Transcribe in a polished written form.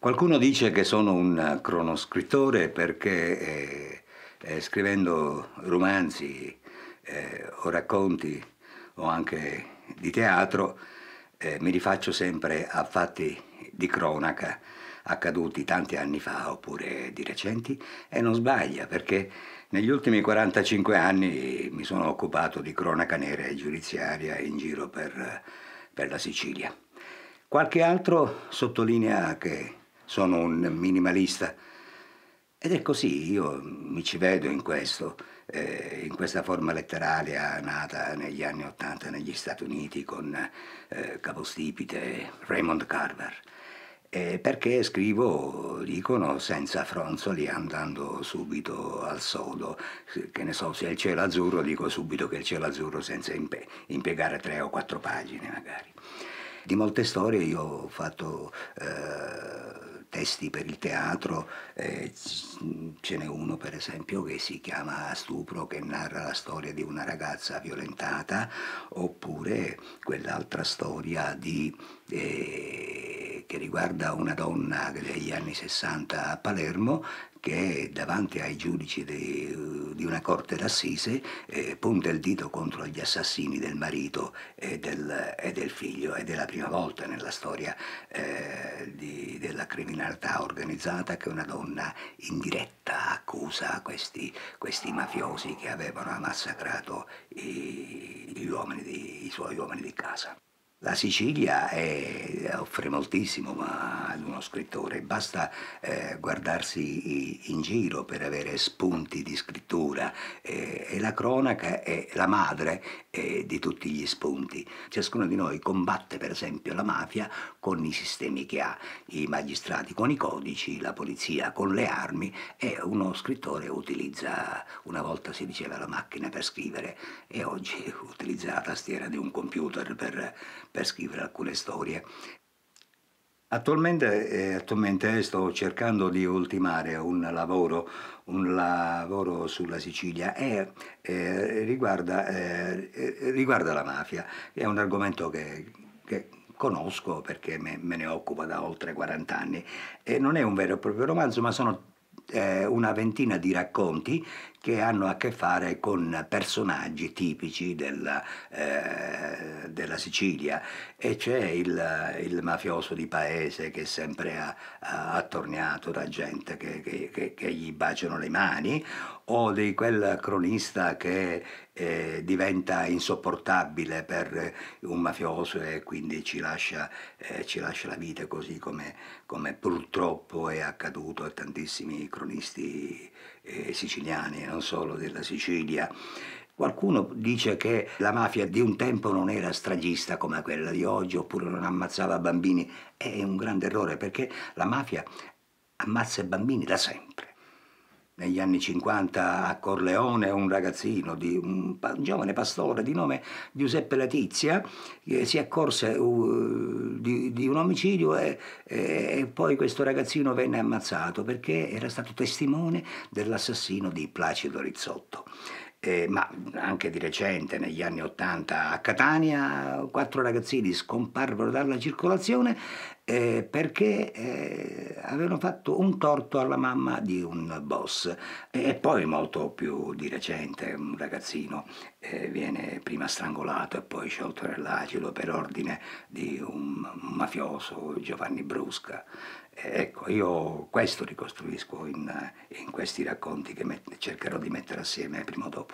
Qualcuno dice che sono un cronoscrittore perché scrivendo romanzi o racconti o anche di teatro mi rifaccio sempre a fatti di cronaca accaduti tanti anni fa oppure di recenti, e non sbaglia, perché negli ultimi 45 anni mi sono occupato di cronaca nera e giudiziaria in giro per la Sicilia. Qualche altro sottolinea che sono un minimalista, ed è così, io mi ci vedo in questa forma letteraria nata negli anni '80 negli Stati Uniti con capostipite Raymond Carver. Perché scrivo, dicono, senza fronzoli, andando subito al sodo. Che ne so, se il cielo azzurro, dico subito che il cielo azzurro senza impiegare 3 o 4 pagine magari. Di molte storie io ho fatto testi per il teatro, ce n'è uno per esempio che si chiama Stupro, che narra la storia di una ragazza violentata, oppure quell'altra storia che riguarda una donna degli anni '60 a Palermo che davanti ai giudici di una corte d'assise punta il dito contro gli assassini del marito e del figlio, ed è la prima volta nella storia della criminalità organizzata che una donna in diretta accusa questi mafiosi che avevano massacrato i suoi uomini di casa. La Sicilia offre moltissimo ad uno scrittore, basta guardarsi in giro per avere spunti di scrittura, e la cronaca è la madre di tutti gli spunti. Ciascuno di noi combatte per esempio la mafia con i sistemi che ha, i magistrati con i codici, la polizia con le armi, e uno scrittore utilizza, una volta si diceva, la macchina per scrivere, e oggi utilizza la tastiera di un computer per scrivere alcune storie. Attualmente sto cercando di ultimare un lavoro sulla Sicilia, e riguarda la mafia. È un argomento che conosco perché me ne occupo da oltre 40 anni, e non è un vero e proprio romanzo, ma sono una ventina di racconti che hanno a che fare con personaggi tipici della Sicilia, e c'è il mafioso di paese che sempre ha attorniato da gente che gli baciano le mani, o di quel cronista che diventa insopportabile per un mafioso e quindi ci lascia la vita, così come purtroppo è accaduto a tantissimi cronisti siciliani, non solo della Sicilia. Qualcuno dice che la mafia di un tempo non era stragista come quella di oggi, oppure non ammazzava bambini. È un grande errore, perché la mafia ammazza i bambini da sempre. Negli anni '50 a Corleone un ragazzino, un giovane pastore di nome Giuseppe Letizia, si accorse di un omicidio, e poi questo ragazzino venne ammazzato perché era stato testimone dell'assassino di Placido Rizzotto. Ma anche di recente, negli anni '80, a Catania, 4 ragazzini scomparvero dalla circolazione perché avevano fatto un torto alla mamma di un boss. E poi, molto più di recente, un ragazzino viene prima strangolato e poi sciolto nell'acido per ordine di un mafioso, Giovanni Brusca. Ecco, io questo ricostruisco in questi racconti che cercherò di mettere assieme prima o dopo.